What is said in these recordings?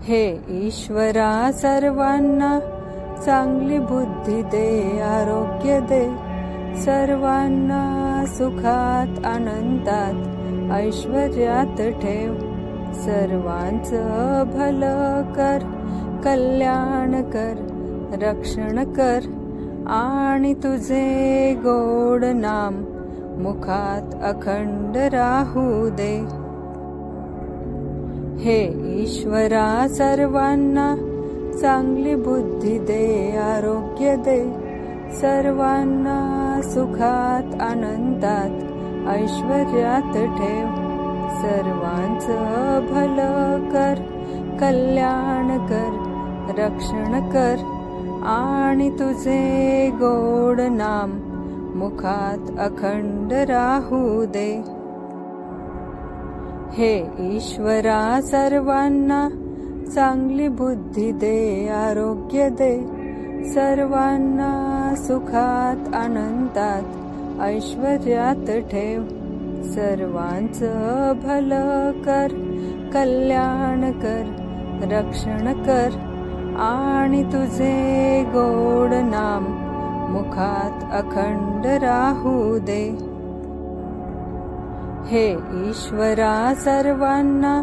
हे ईश्वरा सर्वांना चांगली बुद्धी दे, आरोग्य दे, सर्वांना सुखात आनंदात ऐश्वर्यात ठेव, सर्वांचं भलं कर, कल्याण कर, रक्षण कर आणि तुझे गोड नाम मुखात अखंड राहू दे। हे ईश्वरा सर्वांना चांगली बुद्धी दे, आरोग्य दे, सर्वांना सुखात आनंदात ऐश्वर्यात ठेव, सर्वांचं भलं कर, कल्याण कर, रक्षण कर आणि तुझे गोड नाम मुखात अखंड राहू दे। हे ईश्वरा सर्वांना चांगली बुद्धी दे, आरोग्य दे, सर्वांना सुखात आनंदात ऐश्वर्यात ठेव, सर्वांचं भलं कर, कल्याण कर, रक्षण कर आणि तुझे गोड नाम मुखात अखंड राहू दे। हे ईश्वरा सर्वांना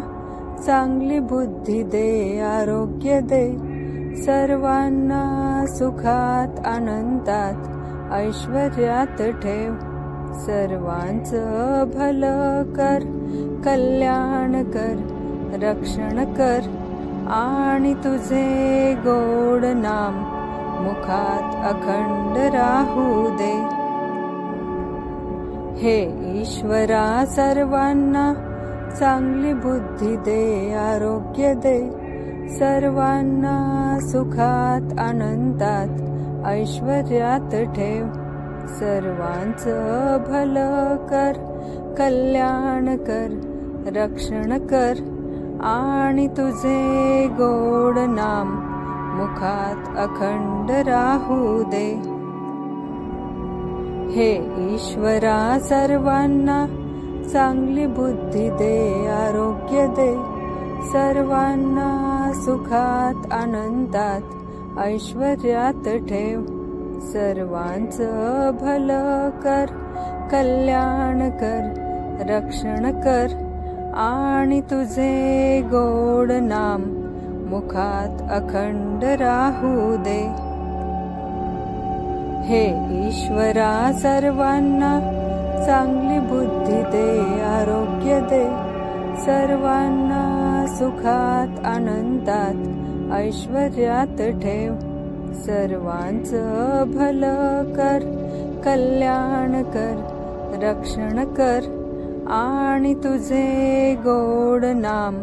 चांगली बुद्धी दे, आरोग्य दे, सर्वांना सुखात आनंदात ऐश्वर्यात ठेव, सर्वांचं भलं कर, कल्याण कर, रक्षण कर आणि तुझे गोड नाम मुखात अखंड राहू दे। हे ईश्वरा सर्वांना चांगली बुद्धी दे, आरोग्य दे, सर्वांना सुखात आनंदात ऐश्वर्यात ठेव, सर्वांचं भलं कर, कल्याण कर, रक्षण कर आणि तुझे गोड नाम मुखात अखंड राहू दे। हे ईश्वरा सर्वांना चांगली बुद्धी दे, आरोग्य दे, सर्वांना सुखात आनंदात ऐश्वर्यात ठेव, सर्वांचं भलं कर, कल्याण कर, रक्षण कर आणि तुझे गोड नाम मुखात अखंड राहू दे। हे ईश्वरा सर्वांना चांगली बुद्धी दे, आरोग्य दे, सर्वांना सुखात आनंदात ऐश्वर्यात ठेव, सर्वांचं भलं कर, कल्याण कर, रक्षण कर आणि तुझे गोड नाम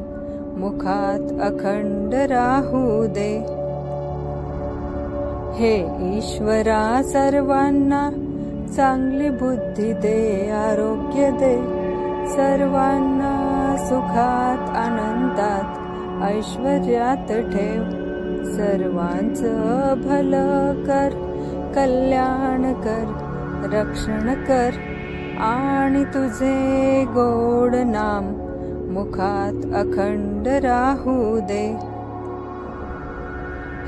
मुखात अखंड राहू दे। हे ईश्वरा सर्वांना चांगली बुद्धी दे, आरोग्य दे, सर्वांना सुखात आनंदात ऐश्वर्यात ठेव, सर्वांचं भलं कर, कल्याण कर, रक्षण कर आणि तुझे गोड नाम मुखात अखंड राहू दे।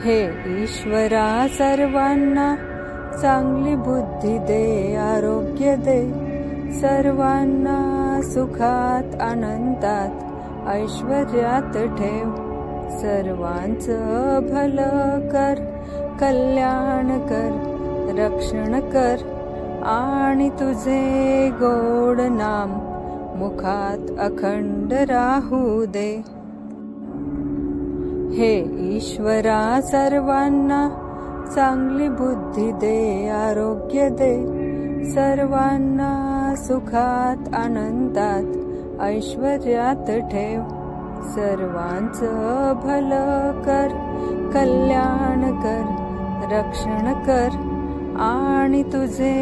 हे ईश्वरा सर्वांना चांगली बुद्धी दे, आरोग्य दे, सर्वांना सुखात आनंदात ऐश्वर्यात ठेव, सर्वांचं भलं कर, कल्याण कर, रक्षण कर आणि तुझे गोड नाम मुखात अखंड राहू दे। हे ईश्वरा सर्वांना चांगली बुद्धी दे, आरोग्य दे, सर्वांना सुखात आनंदात ऐश्वर्यात ठेव, सर्वांचं भलं कर, कल्याण कर, रक्षण कर आणि तुझे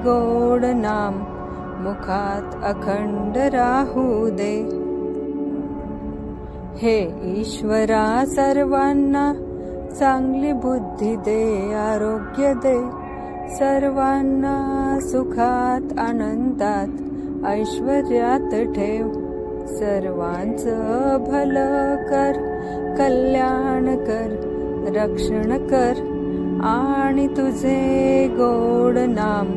गोड नाम मुखात अखंड राहू दे। हे ईश्वरा सर्वांना चांगली बुद्धी दे, आरोग्य दे, सर्वांना सुखात आनंदात ऐश्वर्यात ठेव, सर्वांचं भलं कर, कल्याण कर, रक्षण कर, आणि तुझे गोड नाम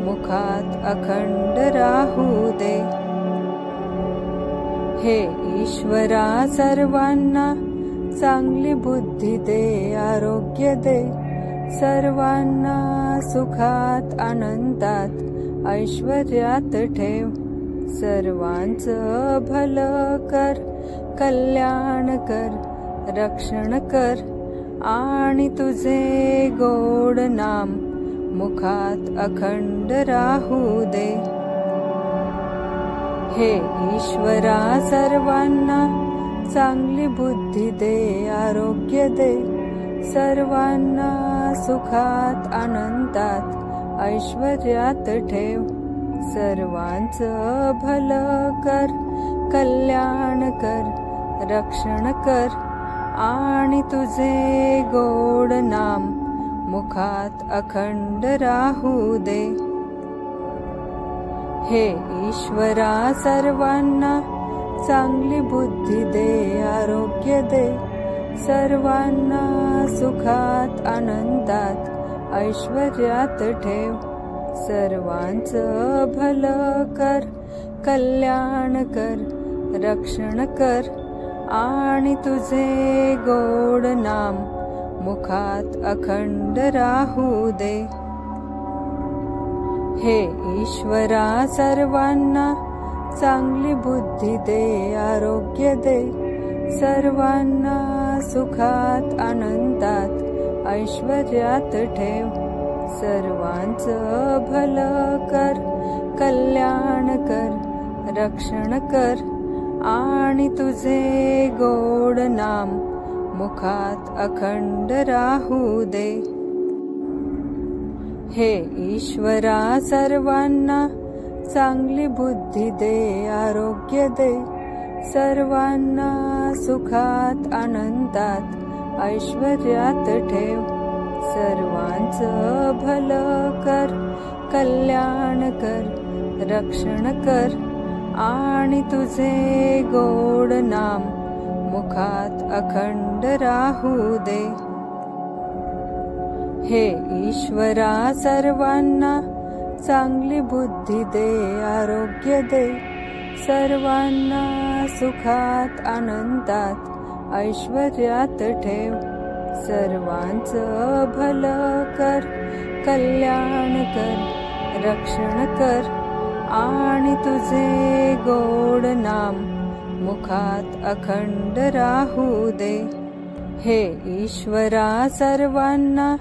मुखात अखंड राहू दे. हे ईश्वरा सर्वांना चांगली बुद्धी दे, आरोग्य दे, सर्वांना सुखात आनंदात ऐश्वर्यात ठेव. सर्वांचं भलं कर, कल्याण कर, रक्षण कर, आणि तुझे गोड नाम मुखात अखंड राहू दे. हे ईश्वरा सर्वांना चांगली बुद्धी दे, आरोग्य दे, सर्वांना सुखात आनंदात ऐश्वर्यात ठेव. सर्वांचं भलं कर, कल्याण कर, रक्षण कर, आणि तुझे गोड नाम मुखात अखंड राहू दे. हे ईश्वरा सर्वांना चांगली बुद्धी दे, आरोग्य दे, सर्वांना सुखात आनंदात ऐश्वर्यात ठेव. सर्वांचं भलं कर, कल्याण कर, रक्षण कर, आणि तुझे गोड नाम मुखात अखंड राहू दे. हे ईश्वरा सर्वांना चांगली बुद्धी दे, आरोग्य दे, सर्वांना सुखात आनंदात ऐश्वर्यात ठेव. सर्वांचं भलं कर, कल्याण कर, रक्षण कर, आणि तुझे गोड नाम मुखात अखंड राहू दे. हे ईश्वरा सर्वांना चांगली बुद्धी दे, आरोग्य दे, सर्वांना सुखात आनंदात ऐश्वर्यात ठेव. सर्वांचं भलं कर, कल्याण कर, रक्षण कर, आणि तुझे गोड नाम मुखात अखंड राहू दे. हे ईश्वरा सर्वांना चांगली बुद्धी दे, आरोग्य दे, सर्वांना सुखात आनंदात ऐश्वर्यात ठेव. सर्वांचं भलं कर, कल्याण कर, रक्षण कर, आणि तुझे गोड नाम मुखात अखंड राहू दे. हे ईश्वरा सर्वांना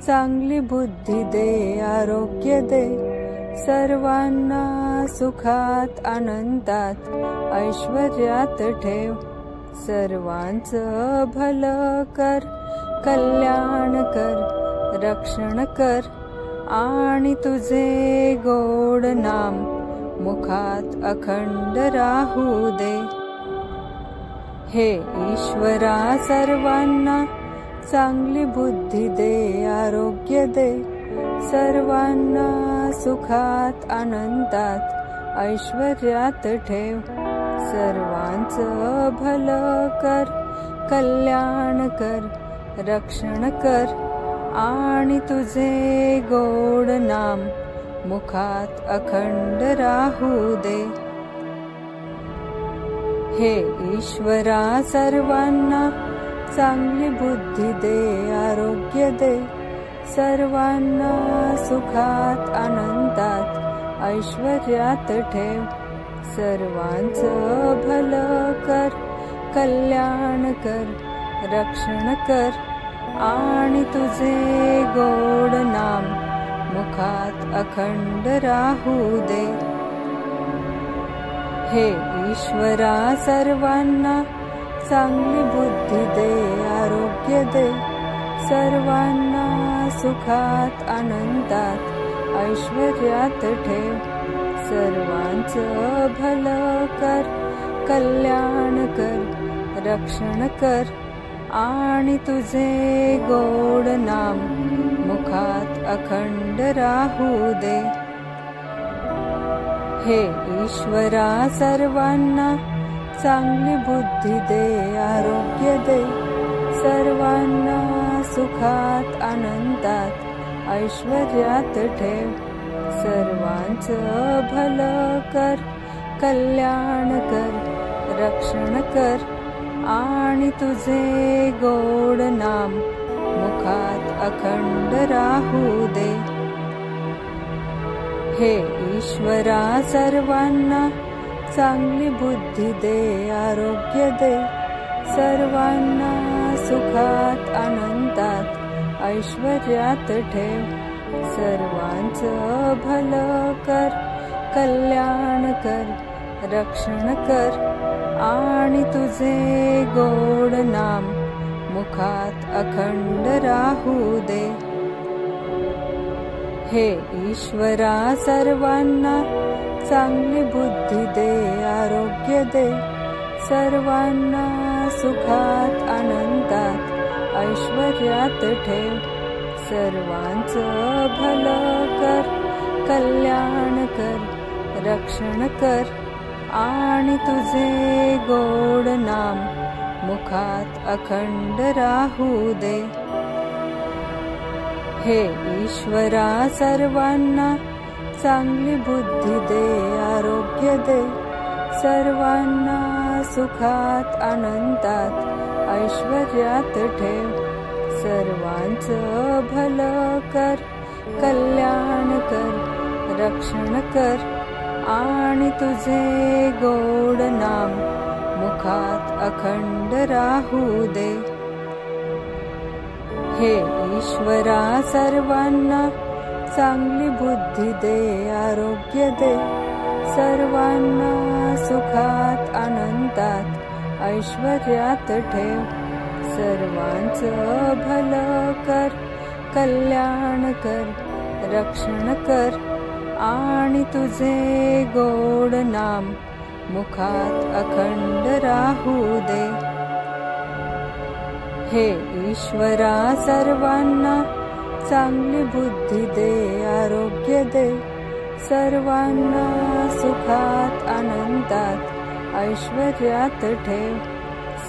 चांगली बुद्धी दे, आरोग्य दे, सर्वांना सुखात आनंदात ऐश्वर्यात ठेव. सर्वांचं भलं कर, कल्याण कर, रक्षण कर, आणि तुझे गोड नाम मुखात अखंड राहू दे. हे ईश्वरा सर्वांना चांगली बुद्धी दे, आरोग्य दे, सर्वांना सुखात आनंदात ऐश्वर्यात ठेव. सर्वांचं भलं कर, कल्याण कर, रक्षण कर, आणि तुझे गोड नाम मुखात अखंड राहू दे. हे ईश्वरा सर्वांना चांगली बुद्धी दे, आरोग्य दे, सर्वांना सुखात आनंदात ऐश्वर्यात ठेव. सर्वांचं भलं कर, कल्याण कर, रक्षण कर, आणि तुझे गोड नाम मुखात अखंड राहू दे. हे ईश्वरा सर्वांना चांगली बुद्धी दे, आरोग्य दे, सर्वांना सुखात आनंदात ऐश्वर्यात ठेव. सर्वांचं भलं कर, कल्याण कर, रक्षण कर, आणि तुझे गोड नाम मुखात अखंड राहू दे. हे ईश्वरा सर्वांना चांगली बुद्धी दे, आरोग्य दे, सर्वांना सुखात आनंदात ऐश्वर्यात ठेव, सर्वांचं भलं कर, कल्याण कर, रक्षण कर आणि तुझे गोड नाम मुखात अखंड राहू दे। हे ईश्वरा सर्वांना चांगली बुद्धी दे, आरोग्य दे, सर्वांना सुखात आनंदात ऐश्वर्यात ठेव, सर्वांचं भलं कर, कल्याण कर, रक्षण कर आणि तुझे गोड नाम मुखात अखंड राहू दे। हे ईश्वरा सर्वांना चांगली बुद्धी दे, आरोग्य दे, सर्वांना सुखात आनंदात ऐश्वर्यात ठेव, सर्वांचं भलं कर, कल्याण कर, रक्षण कर आणि तुझे गोड नाम मुखात अखंड राहू दे। हे ईश्वरा सर्वांना चांगली बुद्धी दे, आरोग्य दे, सर्वांना सुखात आनंदात ऐश्वर्यात ठेव, सर्वांचं भलं कर, कल्याण कर, रक्षण कर आणि तुझे गोड नाम मुखात अखंड राहू दे। हे ईश्वरा सर्वांना चांगली बुद्धी दे, आरोग्य दे, सर्वांना सुखात आनंदात ऐश्वर्यात ठेव, सर्वांचं भलं कर, कल्याण कर, रक्षण कर आणि तुझे गोड नाम मुखात अखंड राहू दे। हे ईश्वरा सर्वांना चांगली बुद्धी दे, आरोग्य दे, सर्वांना सुखात आनंदात ऐश्वर्यात ठेव,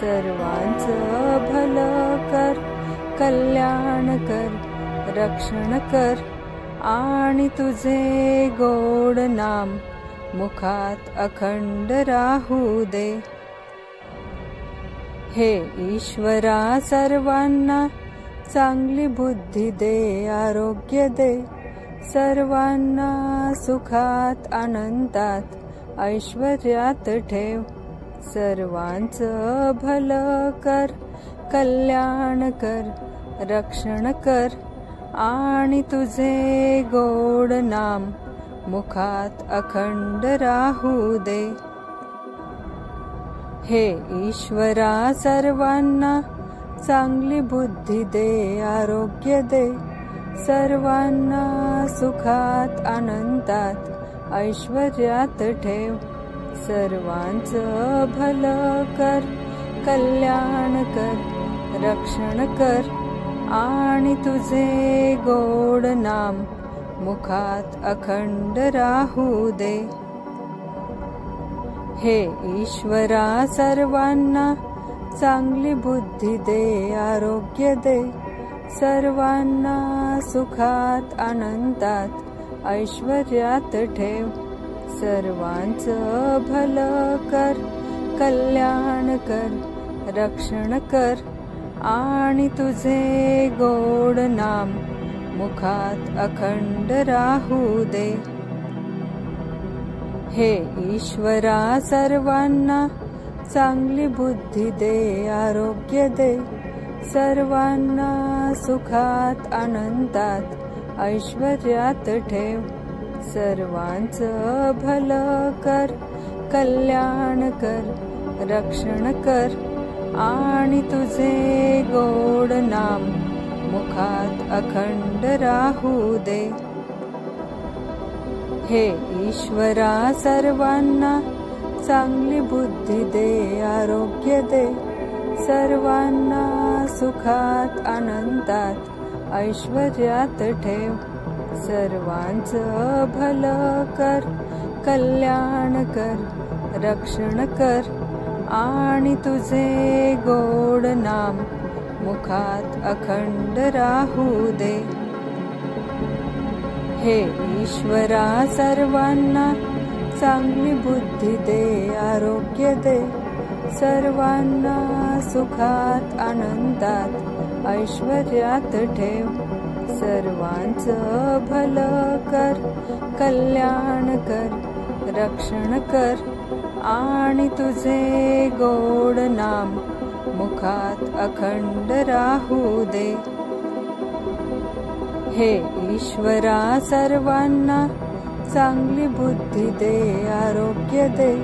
सर्वांचं भलं कर, कल्याण कर, रक्षण कर आणि तुझे गोड नाम मुखात अखंड राहू दे। हे ईश्वरा सर्वांना चांगली बुद्धी दे, आरोग्य दे, सर्वांना सुखात आनंदात ऐश्वर्यात ठेव, सर्वांचं भलं कर, कल्याण कर, रक्षण कर आणि तुझे गोड नाम मुखात अखंड राहू दे। हे ईश्वरा सर्वांना चांगली बुद्धी दे, आरोग्य दे, सर्वांना सुखात आनंदात ऐश्वर्यात ठेव, सर्वांचं भलं कर, कल्याण कर, रक्षण कर आणि तुझे गोड नाम मुखात अखंड राहू दे। हे ईश्वरा सर्वांना चांगली बुद्धी दे, आरोग्य दे, सर्वांना सुखात आनंदात ऐश्वर्यात ठेव, सर्वांचं भलं कर, कल्याण कर, रक्षण कर आणि तुझे गोड नाम मुखात अखंड राहू दे। हे ईश्वरा सर्वांना चांगली बुद्धी दे, आरोग्य दे, सर्वांना सुखात आनंदात ऐश्वर्यात ठेव, सर्वांचं भलं कर, कल्याण कर, रक्षण कर आणि तुझे गोड नाम मुखात अखंड राहू दे। हे ईश्वरा सर्वांना चांगली बुद्धी दे, आरोग्य दे, सर्वांना सुखात आनंदात ऐश्वर्यात ठेव, सर्वांचं भलं कर, कल्याण कर, रक्षण कर, आणि तुझे गोड नाम मुखात अखंड राहू दे. हे ईश्वरा सर्वांना चांगली बुद्धी दे, आरोग्य दे, सर्वांना सुखात आनंदात ऐश्वर्यात ठेव. सर्वांचं भलं कर, कल्याण कर, रक्षण कर, आणि तुझे गोड नाम मुखात अखंड राहू दे. हे ईश्वरा सर्वांना चांगली बुद्धी दे, आरोग्य दे,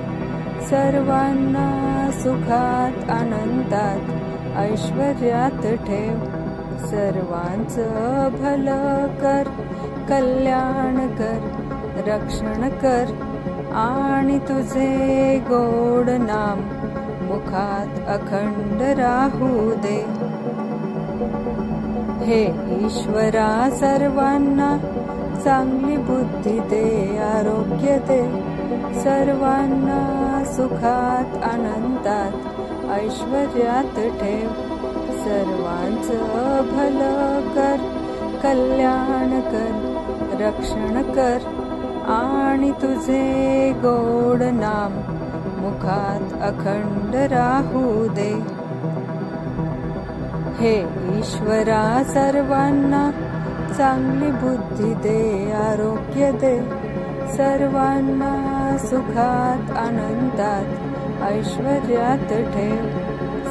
सर्वांना सुखात आनंदात ऐश्वर्यात ठेव. सर्वांचं भलं कर, कल्याण कर, रक्षण कर, आणि तुझे गोड नाम मुखात अखंड राहू दे. हे ईश्वरा सर्वांना चांगली बुद्धी दे, आरोग्य दे, सर्वांना सुखात आनंदात ऐश्वर्यात ठेव. सर्वांचं भलं कर, कल्याण कर, रक्षण कर, आणि तुझे गोड नाम मुखात अखंड राहू दे. हे ईश्वरा सर्वांना चांगली बुद्धी दे, आरोग्य दे, सर्वांना सुखात आनंदात ऐश्वर्यात ठेव.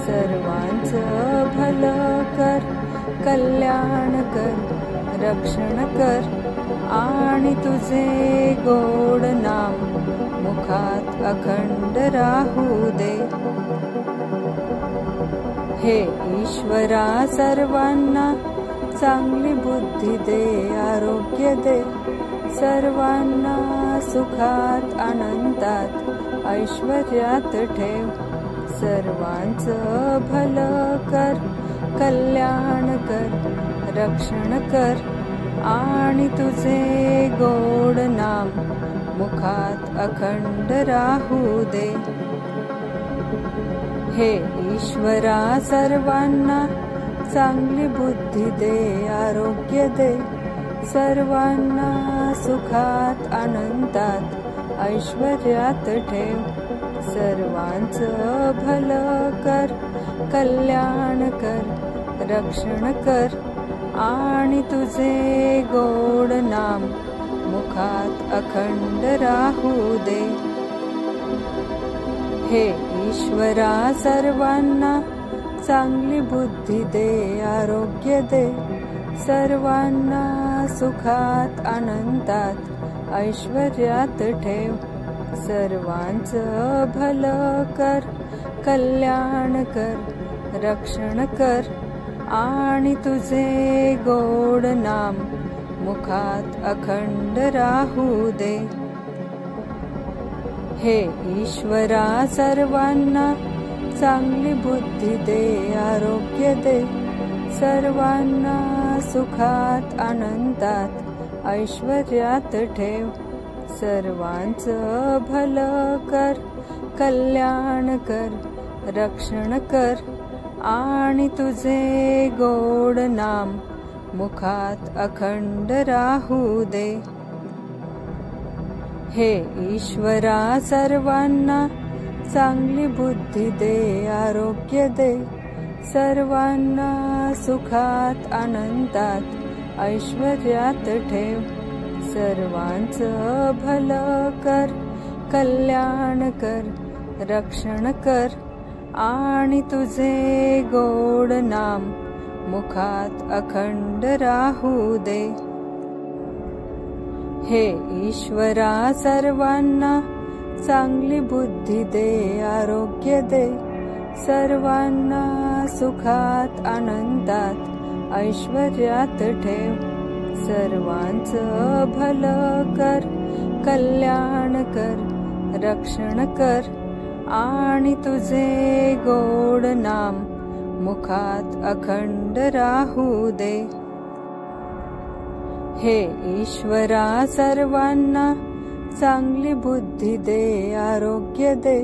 सर्वांचं भलं कर, कल्याण कर, रक्षण कर, आणि तुझे गोड नाम मुखात अखंड राहू दे. हे ईश्वरा सर्वांना चांगली बुद्धी दे, आरोग्य दे, सर्वांना सुखात आनंदात ऐश्वर्यात ठेव. सर्वांचं भलं कर, कल्याण कर, रक्षण कर, आणि तुझे गोड नाम मुखात अखंड राहू दे. हे ईश्वरा सर्वांना चांगली बुद्धी दे, आरोग्य दे, सर्वांना सुखात आनंदात ऐश्वर्यात ठेव. सर्वांचं भलं कर, कल्याण कर, रक्षण कर, आणि तुझे गोड नाम मुखात अखंड राहू दे. हे ईश्वरा सर्वांना चांगली बुद्धी दे, आरोग्य दे, सर्वांना सुखात आनंदात ऐश्वर्यात ठेव. सर्वांचं भलं कर, कल्याण कर, रक्षण कर, आणि तुझे गोड नाम मुखात अखंड राहू दे. हे ईश्वरा सर्वांना चांगली बुद्धी दे, आरोग्य दे, सर्वांना सुखात आनंदात ऐश्वर्यात ठेव. सर्वांचं भलं कर, कल्याण कर, रक्षण कर, आणि तुझे गोड नाम मुखात अखंड राहू दे. हे ईश्वरा सर्वांना चांगली बुद्धी दे, आरोग्य दे, सर्वांना सुखात आनंदात ऐश्वर्यात ठेव. सर्वांचं भलं कर, कल्याण कर, रक्षण कर, आणि तुझे गोड नाम मुखात अखंड राहू दे. हे ईश्वरा सर्वांना चांगली बुद्धी दे, आरोग्य दे, सर्वांना सुखात आनंदात ऐश्वर्यात ठेव. सर्वांचं भलं कर, कल्याण कर, रक्षण कर, आणि तुझे गोड नाम मुखात अखंड राहू दे. हे ईश्वरा सर्वांना चांगली बुद्धी दे, आरोग्य दे,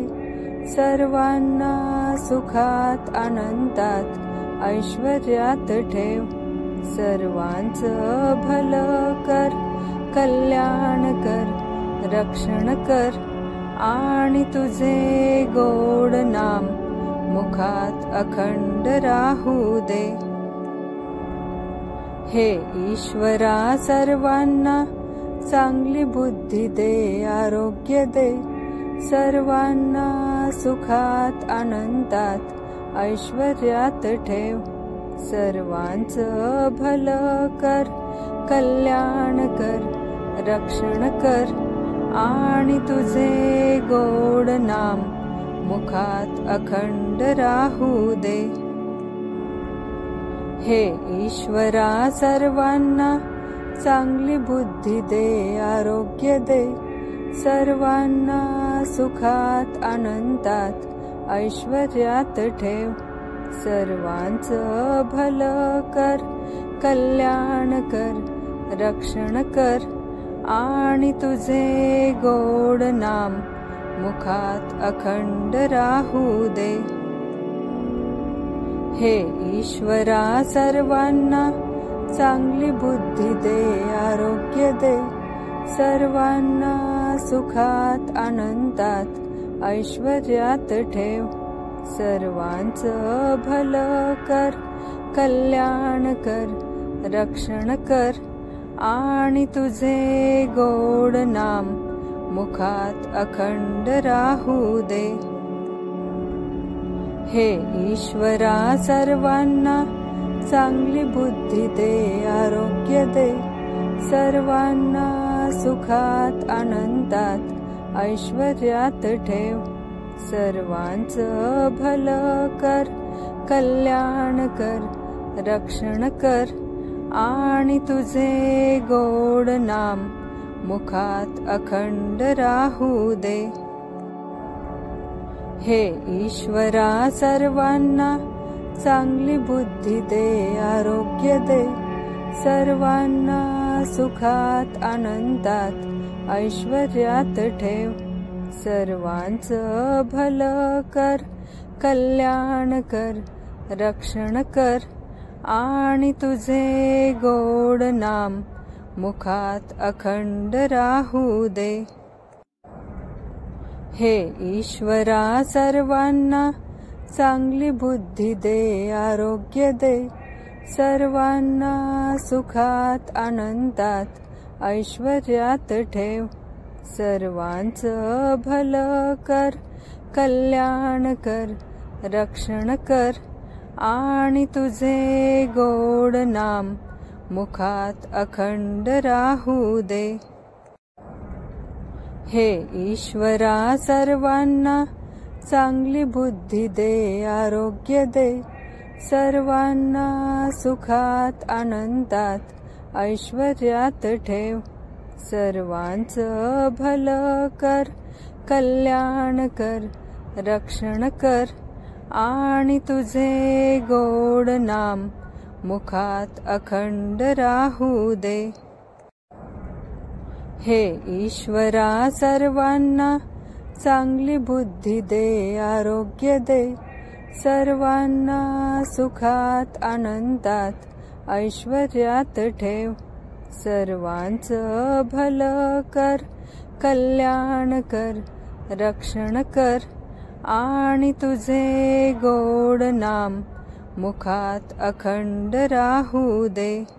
सर्वांना सुखात आनंदात ऐश्वर्यात ठेव. सर्वांचं भलं कर, कल्याण कर, रक्षण कर आणि तुझे गोड नाम मुखात अखंड राहू दे. हे ईश्वरा सर्वांना चांगली बुद्धी दे, आरोग्य दे, सर्वांना सुखात आनंदात ऐश्वर्यात ठेव. सर्वांचं भलं कर, कल्याण कर, रक्षण कर आणि तुझे गोड नाम मुखात अखंड राहू दे. हे ईश्वरा सर्वांना चांगली बुद्धी दे, आरोग्य दे, सर्वांना सुखात आनंदात ऐश्वर्यात ठेव. सर्वांचं भलं कर, कल्याण कर, रक्षण कर आणि तुझे गोड नाम मुखात अखंड राहू दे. हे ईश्वरा सर्वांना चांगली बुद्धी दे, आरोग्य दे, सर्वांना सुखात आनंदात ऐश्वर्यात ठेव. सर्वांचं भलं कर, कल्याण कर, रक्षण कर आणि तुझे गोड नाम मुखात अखंड राहू दे. हे ईश्वरा सर्वांना चांगली बुद्धी दे, आरोग्य दे, सर्वांना सुखात आनंदात ऐश्वर्यात ठेव. सर्वांचं भलं कर, कल्याण कर, रक्षण कर आणि तुझे गोड नाम मुखात अखंड राहू दे. हे ईश्वरा सर्वांना चांगली बुद्धी दे, आरोग्य दे, सर्वांना सुखात आनंदात ऐश्वर्यात ठेव. सर्वांचं भलं कर, कल्याण कर, रक्षण कर आणि तुझे गोड नाम मुखात अखंड राहू दे. हे ईश्वरा सर्वांना चांगली बुद्धी दे, आरोग्य दे, सर्वांना सुखात आनंदात ऐश्वर्यात ठेव. सर्वांचं भलं कर, कल्याण कर, रक्षण कर आणि तुझे गोड नाम मुखात अखंड राहू दे. हे ईश्वरा सर्वांना चांगली बुद्धी दे, आरोग्य दे, सर्वांना सुखात आनंदात ऐश्वर्यात ठेव. सर्वांचं भलं कर, कल्याण कर, रक्षण कर आणि तुझे गोड नाम मुखात अखंड राहू दे. हे ईश्वरा सर्वांना चांगली बुद्धी दे, आरोग्य दे, सर्वांना सुखात आनंदात ऐश्वर्यात ठेव. सर्वांचं भलं कर, कल्याण कर, रक्षण कर आणि तुझे गोड नाम मुखात अखंड राहू दे.